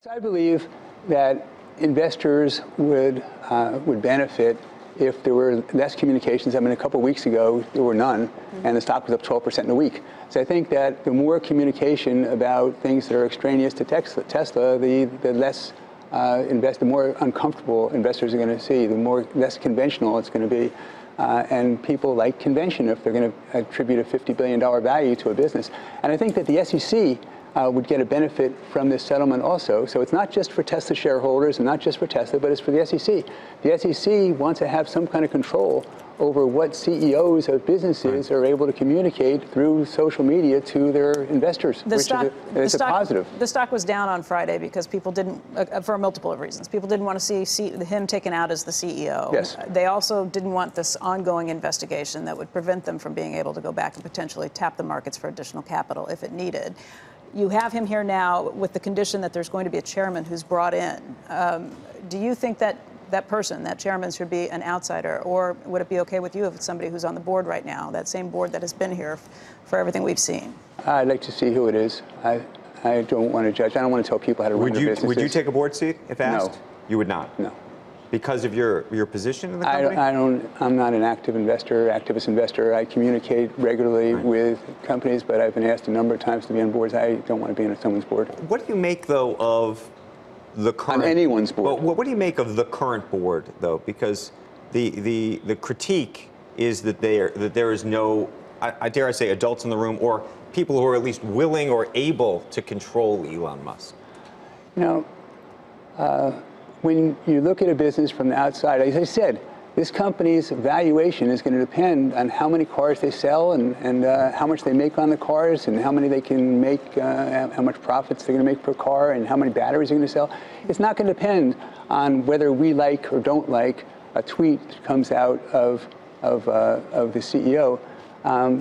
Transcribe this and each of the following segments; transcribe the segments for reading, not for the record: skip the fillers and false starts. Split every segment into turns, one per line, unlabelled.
I believe that investors would benefit if there were less communications. I mean, a couple of weeks ago, there were none, and the stock was up 12% in a week. So I think that the more communication about things that are extraneous to Tesla, the less the more uncomfortable investors are going to see, the less conventional it's going to be. And people like convention if they're going to attribute a $50 billion value to a business. And I think that the SEC would get a benefit from this settlement also. So it's not just for Tesla shareholders and not just for Tesla, but it's for the SEC. The SEC wants to have some kind of control over what CEOs of businesses are able to communicate through social media to their investors, which is a positive.
The stock was down on Friday because people didn't, for multiple of reasons. People didn't want to see him taken out as the CEO.
Yes.
They also didn't want this ongoing investigation that would prevent them from being able to go back and potentially tap the markets for additional capital if it needed. You have him here now with the condition that there's going to be a chairman who's brought in. Do you think that that person, that chairman, should be an outsider, or would it be okay with you if it's somebody who's on the board right now, that same board that has been here for everything we've seen?
I'd like to see who it is. I don't want to judge. I don't want to tell people how to run their businesses.
Would you take a board seat if asked?
No.
You would not?
No.
Because of your position in the company?
I'm not an active investor, activist investor. I communicate regularly with companies, but I've been asked a number of times to be on boards. I don't want to be on someone's board.
What do you make, though, of the current...
On anyone's board.
Well, what do you make of the current board, though? Because the critique is that there is no, I dare I say, adults in the room or people who are at least willing or able to control Elon Musk.
You know, when you look at a business from the outside, as I said, this company's valuation is going to depend on how many cars they sell and how much they make on the cars and how many they can make, how much profits they're going to make per car and how many batteries they're going to sell. It's not going to depend on whether we like or don't like a tweet that comes out of the CEO.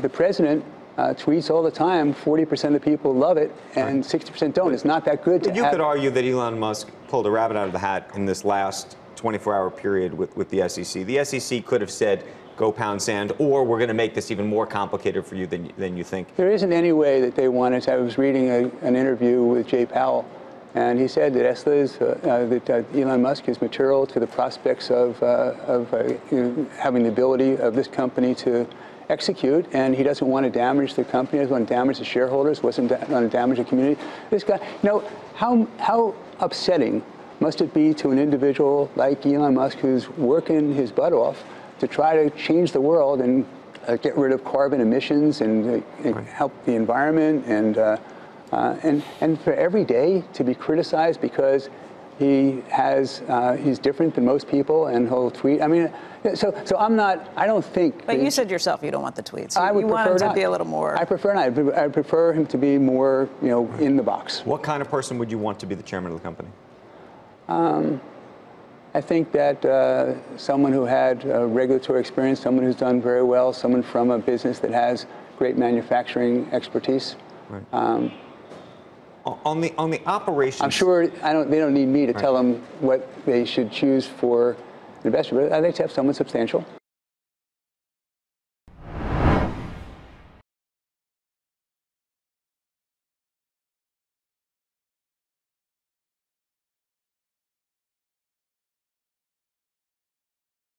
The president tweets all the time. 40% of the people love it, and 60% don't. It's not that good to have.
You could argue that Elon Musk pulled a rabbit out of the hat in this last 24-hour period with the SEC. The SEC could have said, go pound sand, or we're going to make this even more complicated for you than you think. There
isn't any way that they want it. I was reading an interview with Jay Powell, and he said that Elon Musk is material to the prospects of having the ability of this company to execute, and he doesn't want to damage the company, doesn't want to damage the shareholders, doesn't want to damage the community. This guy, you know, how upsetting must it be to an individual like Elon Musk who's working his butt off to try to change the world and get rid of carbon emissions and help the environment and for every day to be criticized because he's different than most people and he'll tweet. I mean, so I don't think.
But you said yourself you don't want the tweets.
I would
you
prefer
want him
not.
to be a little more.
I prefer not. I prefer him to be more, you know, in the box.
What kind of person would you want to be the chairman of the company?
I think that someone who had regulatory experience, someone who's done very well, someone from a business that has great manufacturing expertise.
Right. On the operations,
I'm sure they don't need me to tell them what they should choose for an investor, but I'd like to have someone substantial.